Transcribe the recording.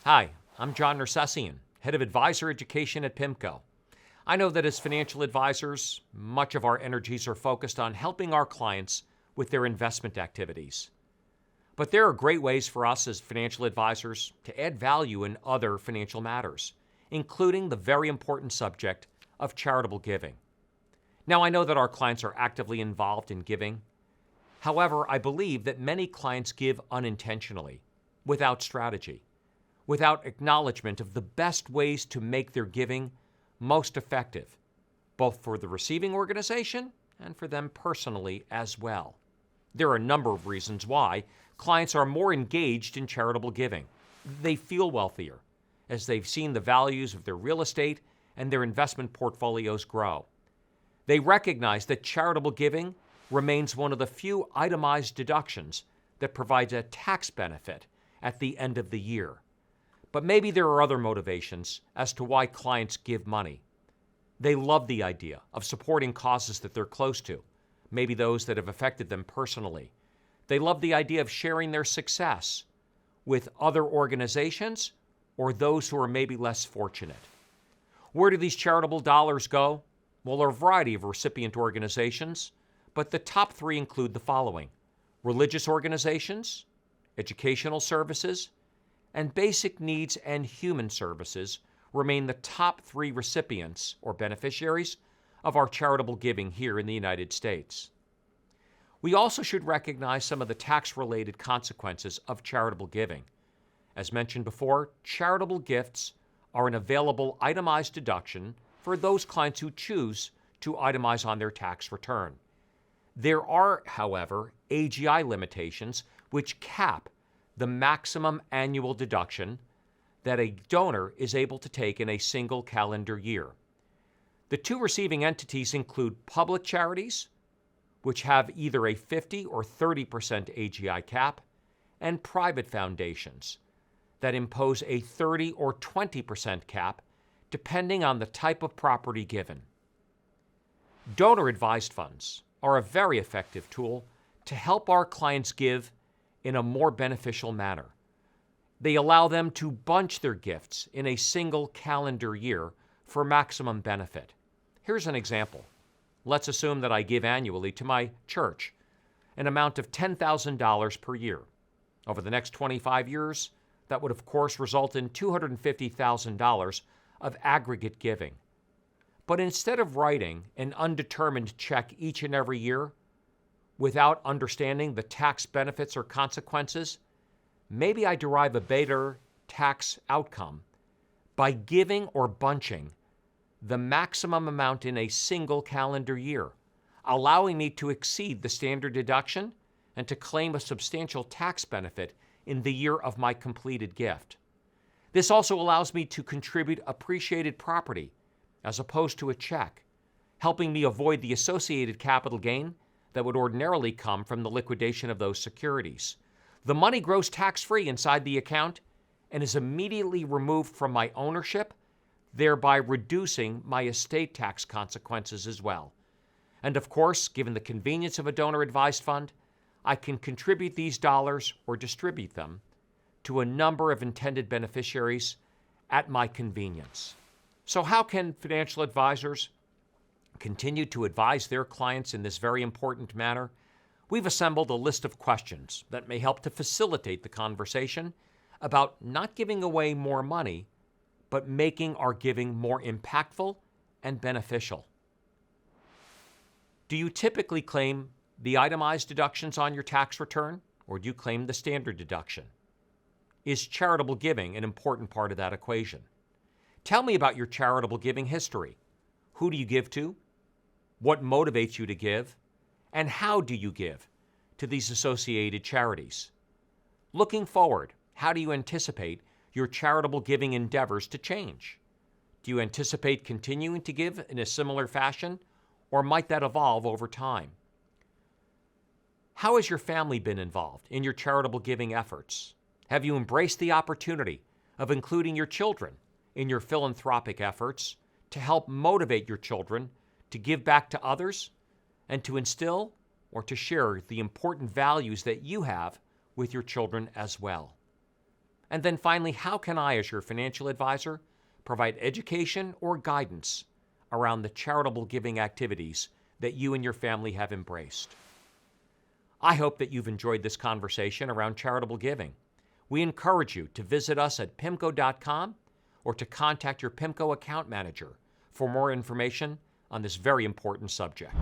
Hi, I'm John Nersessian, Head of Advisor Education at PIMCO. I know that as financial advisors, much of our energies are focused on helping our clients with their investment activities. But there are great ways for us as financial advisors to add value in other financial matters, including the very important subject of charitable giving. Now, I know that our clients are actively involved in giving. However, I believe that many clients give unintentionally, without strategy, without acknowledgement of the best ways to make their giving most effective, both for the receiving organization and for them personally as well. There are a number of reasons why clients are more engaged in charitable giving. They feel wealthier as they've seen the values of their real estate and their investment portfolios grow. They recognize that charitable giving remains one of the few itemized deductions that provides a tax benefit at the end of the year. But maybe there are other motivations as to why clients give money. They love the idea of supporting causes that they're close to, maybe those that have affected them personally. They love the idea of sharing their success with other organizations or those who are maybe less fortunate. Where do these charitable dollars go? Well, there are a variety of recipient organizations, but the top three include the following: religious organizations, educational services, and basic needs and human services remain the top three recipients or beneficiaries of our charitable giving here in the United States. We also should recognize some of the tax-related consequences of charitable giving. As mentioned before, charitable gifts are an available itemized deduction for those clients who choose to itemize on their tax return. There are, however, AGI limitations which cap the maximum annual deduction that a donor is able to take in a single calendar year. The two receiving entities include public charities, which have either a 50 or 30% AGI cap, and private foundations that impose a 30 or 20% cap, depending on the type of property given. Donor-advised funds are a very effective tool to help our clients give in a more beneficial manner. They allow them to bunch their gifts in a single calendar year for maximum benefit. Here's an example. Let's assume that I give annually to my church an amount of $10,000 per year. Over the next 25 years, that would of course result in $250,000 of aggregate giving. But instead of writing an undetermined check each and every year, without understanding the tax benefits or consequences, maybe I derive a better tax outcome by giving or bunching the maximum amount in a single calendar year, allowing me to exceed the standard deduction and to claim a substantial tax benefit in the year of my completed gift. This also allows me to contribute appreciated property as opposed to a check, helping me avoid the associated capital gain that would ordinarily come from the liquidation of those securities. The money grows tax-free inside the account and is immediately removed from my ownership, thereby reducing my estate tax consequences as well. And of course, given the convenience of a donor-advised fund, I can contribute these dollars or distribute them to a number of intended beneficiaries at my convenience. So how can financial advisors continue to advise their clients in this very important manner? We've assembled a list of questions that may help to facilitate the conversation about not giving away more money, but making our giving more impactful and beneficial. Do you typically claim the itemized deductions on your tax return, or do you claim the standard deduction? Is charitable giving an important part of that equation? Tell me about your charitable giving history. Who do you give to? What motivates you to give? And how do you give to these associated charities? Looking forward, how do you anticipate your charitable giving endeavors to change? Do you anticipate continuing to give in a similar fashion, or might that evolve over time? How has your family been involved in your charitable giving efforts? Have you embraced the opportunity of including your children in your philanthropic efforts to help motivate your children to give back to others and to instill or to share the important values that you have with your children as well? And then finally, how can I, as your financial advisor, provide education or guidance around the charitable giving activities that you and your family have embraced? I hope that you've enjoyed this conversation around charitable giving. We encourage you to visit us at PIMCO.com or to contact your PIMCO account manager for more information on this very important subject.